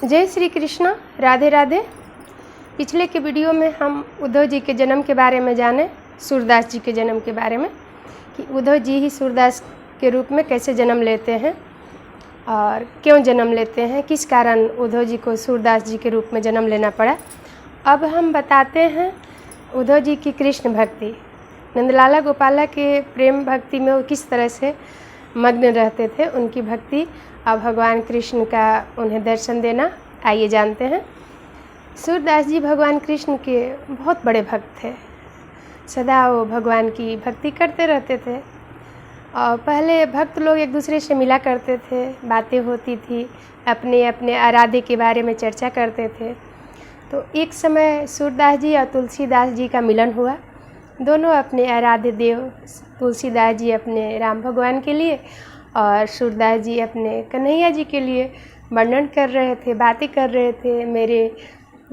जय श्री कृष्ण, राधे राधे। पिछले के वीडियो में हम उद्धव जी के जन्म के बारे में जाने, सूरदास जी के जन्म के बारे में, कि उद्धव जी ही सूरदास के रूप में कैसे जन्म लेते हैं और क्यों जन्म लेते हैं, किस कारण उद्धव जी को सूरदास जी के रूप में जन्म लेना पड़ा। अब हम बताते हैं उद्धव जी की कृष्ण भक्ति, नंदलाला गोपाला के प्रेम भक्ति में वो किस तरह से मग्न रहते थे, उनकी भक्ति और भगवान कृष्ण का उन्हें दर्शन देना। आइए जानते हैं। सूरदास जी भगवान कृष्ण के बहुत बड़े भक्त थे, सदा वो भगवान की भक्ति करते रहते थे। और पहले भक्त लोग एक दूसरे से मिला करते थे, बातें होती थी, अपने अपने आराध्य के बारे में चर्चा करते थे। तो एक समय सूरदास जी और तुलसीदास जी का मिलन हुआ। दोनों अपने आराध्य देव, तुलसीदास जी अपने राम भगवान के लिए और सूरदास जी अपने कन्हैया जी के लिए वर्णन कर रहे थे, बातें कर रहे थे। मेरे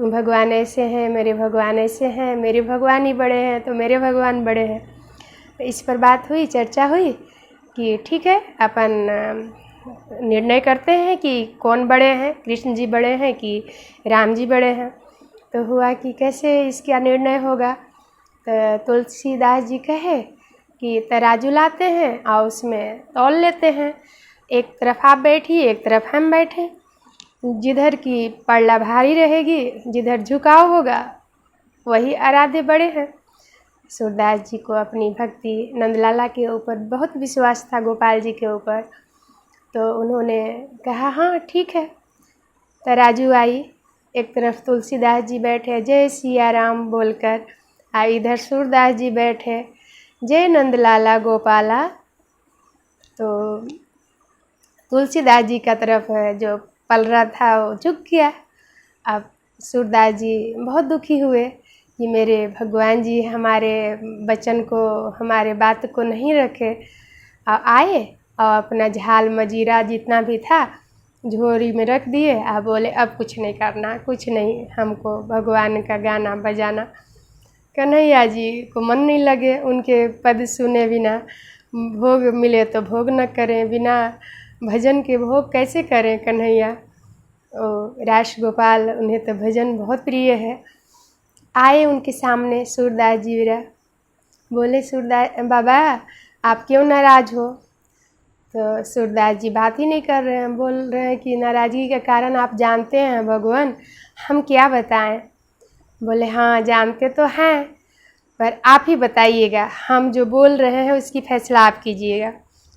भगवान ऐसे हैं, मेरे भगवान ऐसे हैं, मेरे भगवान ही बड़े हैं तो मेरे भगवान बड़े हैं। तो इस पर बात हुई, चर्चा हुई कि ठीक है, अपन निर्णय करते हैं कि कौन बड़े हैं, कृष्ण जी बड़े हैं कि राम जी बड़े हैं। तो हुआ कि कैसे इसका निर्णय होगा। तो तुलसीदास जी कहे कि तराजू लाते हैं और उसमें तौल लेते हैं, एक तरफ आप बैठी, एक तरफ हम बैठे, जिधर की पल्ला भारी रहेगी, जिधर झुकाव होगा वही आराध्य बड़े हैं। सूरदास जी को अपनी भक्ति नंदलाला के ऊपर बहुत विश्वास था, गोपाल जी के ऊपर। तो उन्होंने कहा हाँ ठीक है। तराजू आई, एक तरफ तुलसीदास जी बैठे जय सिया राम बोलकर, और इधर सूरदास जी बैठे जय नंदलाला गोपाला। तो तुलसीदास जी का तरफ जो पलरा था वो झुक गया। अब सूरदास जी बहुत दुखी हुए कि मेरे भगवान जी हमारे वचन को, हमारे बात को नहीं रखे। और आए और अपना झाल मजीरा जितना भी था झोरी में रख दिए और बोले अब कुछ नहीं करना, कुछ नहीं, हमको भगवान का गाना बजाना। कन्हैया जी को मन नहीं लगे, उनके पद सुने बिना, भोग मिले तो भोग न करें, बिना भजन के भोग कैसे करें कन्हैया। रास गोपाल, उन्हें तो भजन बहुत प्रिय है। आए उनके सामने सूरदास जी विरा, बोले सूरदास बाबा आप क्यों नाराज़ हो। तो सूरदास जी बात ही नहीं कर रहे हैं, बोल रहे हैं कि नाराज़गी का कारण आप जानते हैं भगवान, हम क्या बताएं। बोले हाँ जानते तो हैं, पर आप ही बताइएगा, हम जो बोल रहे हैं उसकी फैसला आप कीजिएगा।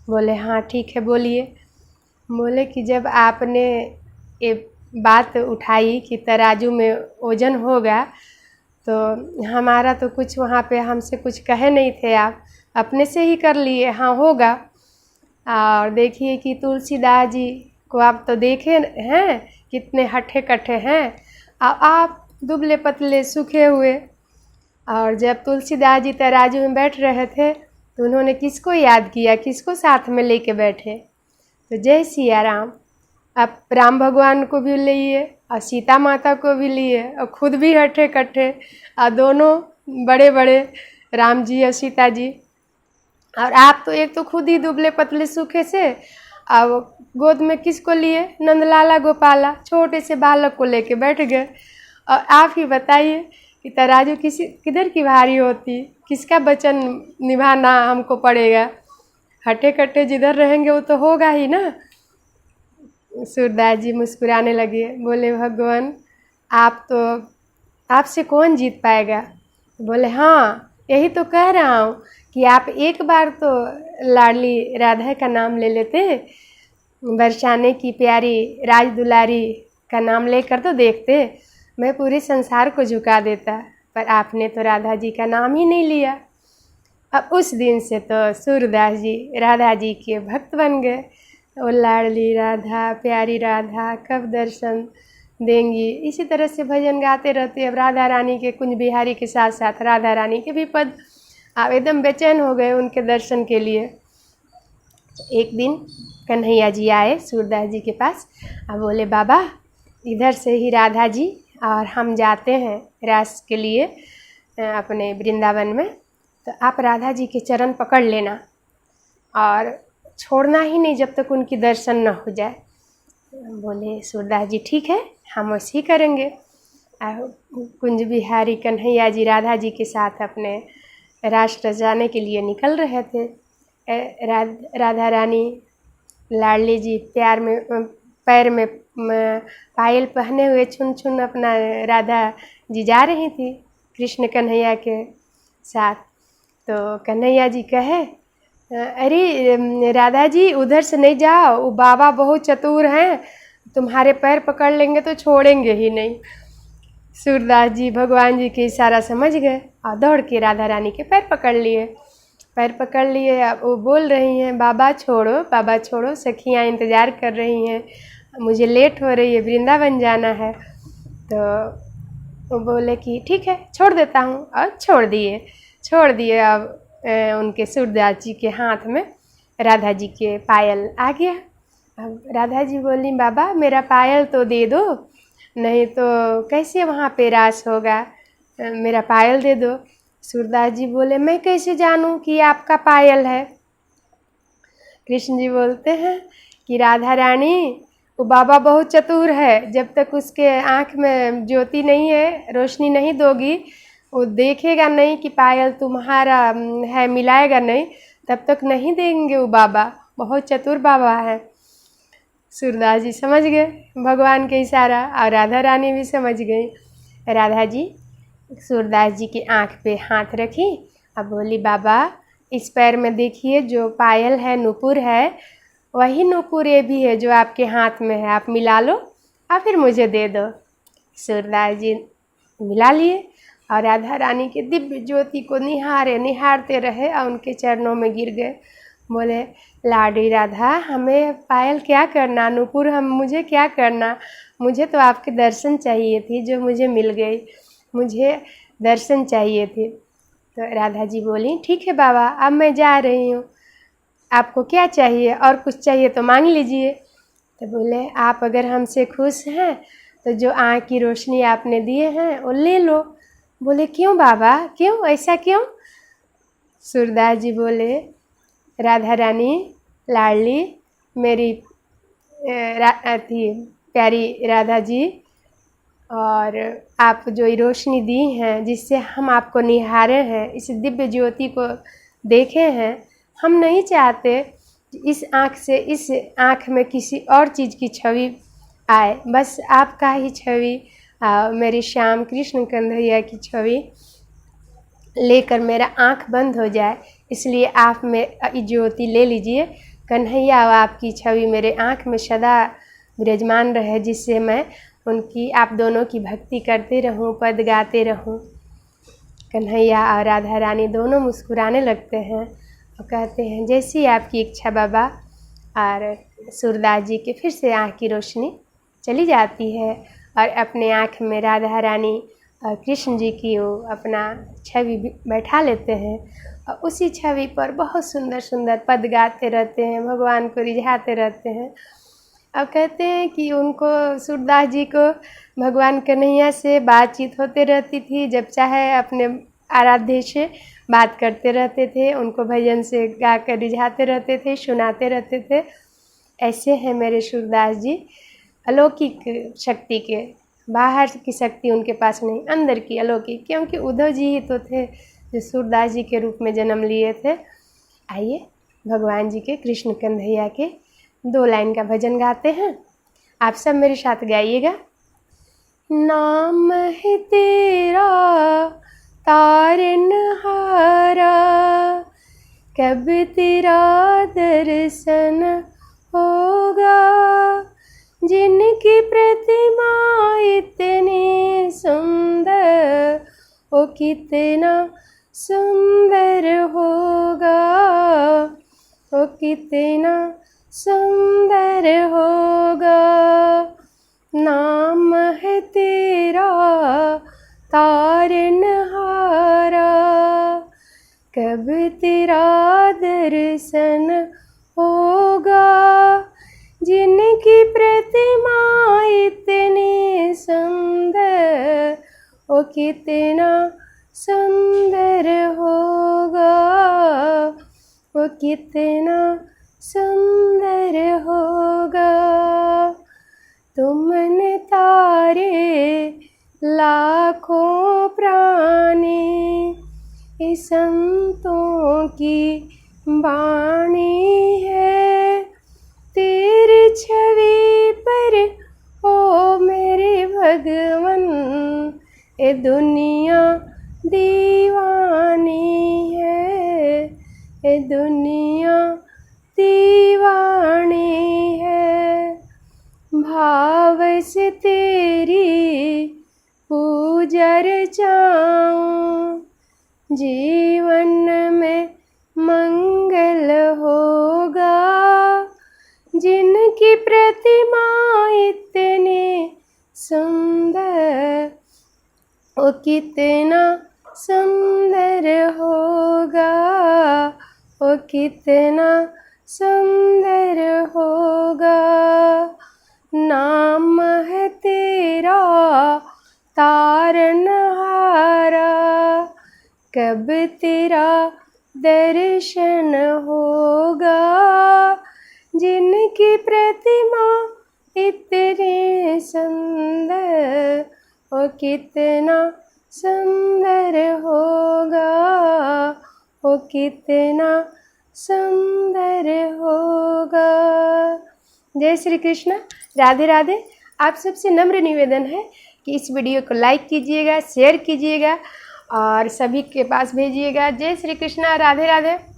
बोले हाँ ठीक है बोलिए। बोले कि जब आपने ये बात उठाई कि तराजू में वजन होगा, तो हमारा तो कुछ वहाँ पे हमसे कुछ कहे नहीं थे, आप अपने से ही कर लिए हाँ होगा। और देखिए कि तुलसीदास जी को आप तो देखे हैं कितने हट्ठे कट्ठे हैं, और आप दुबले पतले सूखे हुए। और जब तुलसीदास जी तराजू में बैठ रहे थे तो उन्होंने किसको याद किया, किसको साथ में लेके बैठे। तो जय सिया राम, अब राम भगवान को भी लिए और सीता माता को भी लिए और खुद भी हट्ठे कट्ठे, और दोनों बड़े बड़े राम जी और सीता जी। और आप तो एक तो खुद ही दुबले पतले सूखे से, अब गोद में किसको लिए, नंदलाला गोपाला, छोटे से बालक को लेके बैठ गए। और आप ही बताइए कि तराजू किधर की भारी होती, किसका वचन निभाना हमको पड़ेगा। हट्टे कट्टे जिधर रहेंगे वो तो होगा ही ना। सूरदास जी मुस्कुराने लगे, बोले भगवान आप तो, आपसे कौन जीत पाएगा। बोले हाँ यही तो कह रहा हूँ कि आप एक बार तो लाडली राधा का नाम ले लेते, बरसाने की प्यारी राज दुलारी का नाम लेकर तो देखते, मैं पूरे संसार को झुका देता। पर आपने तो राधा जी का नाम ही नहीं लिया। अब उस दिन से तो सूरदास जी राधा जी के भक्त बन गए। ओ लाडली राधा, प्यारी राधा कब दर्शन देंगी, इसी तरह से भजन गाते रहते। अब राधा रानी के, कुंज बिहारी के साथ साथ राधा रानी के भी पद आप एकदम बेचैन हो गए उनके दर्शन के लिए। एक दिन कन्हैया जी आए सूरदास जी के पास और बोले बाबा इधर से ही राधा जी और हम जाते हैं रास के लिए अपने वृंदावन में, तो आप राधा जी के चरण पकड़ लेना और छोड़ना ही नहीं जब तक उनकी दर्शन न हो जाए। बोले सूरदास जी ठीक है हम वैसे ही करेंगे। कुंज बिहारी कन्हैया जी राधा जी के साथ अपने राष्ट्र जाने के लिए निकल रहे थे। राधा रानी लाडली जी प्यार में पैर में पायल पहने हुए छुन छुन अपना राधा जी जा रही थी कृष्ण कन्हैया के साथ। तो कन्हैया जी कहे, अरे राधा जी उधर से नहीं जाओ, वो बाबा बहुत चतुर हैं, तुम्हारे पैर पकड़ लेंगे तो छोड़ेंगे ही नहीं। सूरदास जी भगवान जी के इशारा समझ गए और दौड़ के राधा रानी के पैर पकड़ लिए। अब वो बोल रही हैं, बाबा छोड़ो, सखियाँ इंतज़ार कर रही हैं, मुझे लेट हो रही है, वृंदावन जाना है। तो वो बोले कि ठीक है छोड़ देता हूँ, और छोड़ दिए। अब उनके सूरदास जी के हाथ में राधा जी के पायल आ गया। अब राधा जी बोली, बाबा मेरा पायल तो दे दो, नहीं तो कैसे वहाँ पे रास होगा, मेरा पायल दे दो। सूरदास जी बोले, मैं कैसे जानूं कि आपका पायल है। कृष्ण जी बोलते हैं कि राधा रानी, वो बाबा बहुत चतुर है, जब तक उसके आँख में ज्योति नहीं है, रोशनी नहीं दोगी, वो देखेगा नहीं कि पायल तुम्हारा है, मिलाएगा नहीं, तब तक नहीं देंगे वो बाबा, बहुत चतुर बाबा है। सूरदास जी समझ गए भगवान के इशारा, और राधा रानी भी समझ गई। राधा जी सूरदास जी की आँख पे हाथ रखी, अब बोली, बाबा इस पैर में देखिए जो पायल है, नूपुर है, वही नूपुर ये भी है जो आपके हाथ में है, आप मिला लो और फिर मुझे दे दो। सूरदास जी मिला लिए और राधा रानी के दिव्य ज्योति को निहारते रहे और उनके चरणों में गिर गए। बोले, लाडी राधा, हमें पायल क्या करना, नूपुर मुझे क्या करना, मुझे तो आपके दर्शन चाहिए थी जो मुझे मिल गई, मुझे दर्शन चाहिए थे। तो राधा जी बोली, ठीक है बाबा, अब मैं जा रही हूँ, आपको क्या चाहिए, और कुछ चाहिए तो मांग लीजिए। तो बोले, आप अगर हमसे खुश हैं तो जो आँख की रोशनी आपने दिए हैं वो ले लो। बोले, क्यों बाबा, क्यों, ऐसा क्यों। सूरदास जी बोले, राधा रानी लाडली मेरी प्यारी राधा जी, और आप जो ये रोशनी दी हैं जिससे हम आपको निहारे हैं, इस दिव्य ज्योति को देखे हैं, हम नहीं चाहते इस आँख से इस आँख में किसी और चीज़ की छवि आए, बस आपका ही छवि, मेरी श्याम कृष्ण कन्हैया की छवि लेकर मेरा आँख बंद हो जाए, इसलिए आप में ज्योति ले लीजिए कन्हैया, आपकी छवि मेरे आँख में सदा विराजमान रहे, जिससे मैं उनकी, आप दोनों की भक्ति करते रहूं, पद गाते रहूं। कन्हैया और राधा रानी दोनों मुस्कुराने लगते हैं और कहते हैं, जैसी आपकी इच्छा बाबा। और सूरदास जी के फिर से आँख की रोशनी चली जाती है और अपने आँख में राधा रानी और कृष्ण जी की वो अपना छवि बैठा लेते हैं और उसी छवि पर बहुत सुंदर सुंदर पद गाते रहते हैं, भगवान को रिझाते रहते हैं। अब कहते हैं कि उनको, सूरदास जी को भगवान कन्हैया से बातचीत होते रहती थी, जब चाहे अपने आराध्य से बात करते रहते थे, उनको भजन से गा कर रिझाते रहते थे, सुनाते रहते थे। ऐसे हैं मेरे सूरदास जी, अलौकिक शक्ति के, बाहर की शक्ति उनके पास नहीं, अंदर की अलौकिक, क्योंकि उद्धव जी ही तो थे जो सूरदास जी के रूप में जन्म लिए थे। आइए भगवान जी के, कृष्ण कन्हैया के 2 लाइन का भजन गाते हैं, आप सब मेरे साथ गाइएगा। नाम है तेरा तारनहारा, कब तेरा दर्शन होगा, जिनकी प्रतिमा इतनी सुंदर, वो कितना सुंदर होगा, वो कितना सुंदर होगा। नाम है तेरा तारनहारा, कब तेरा दर्शन होगा, जिनकी प्रतिमा इतनी सुंदर, वो कितना सुंदर होगा, वो कितना सुंदर होगा। तुमने तारे लाखों प्राणी, इस संतों की वाणी है। तेरी छवि पर ओ मेरे भगवन, ये दुनिया दीवानी है, ये दुनिया दीवानी है। भाव से तेरी पूजा रचाऊं, जीवन में मंगल होगा। जिनकी प्रतिमा इतनी सुंदर, ओ कितना सुंदर होगा, ओ कितना सुंदर होगा। नाम है तेरा तारनहारा, कब तेरा दर्शन होगा। जिनकी प्रतिमा इतनी सुंदर, ओ कितना सुंदर होगा, ओ कितना सुंदर होगा। जय श्री कृष्ण, राधे राधे। आप सबसे नम्र निवेदन है कि इस वीडियो को लाइक कीजिएगा, शेयर कीजिएगा और सभी के पास भेजिएगा। जय श्री कृष्ण, राधे राधे।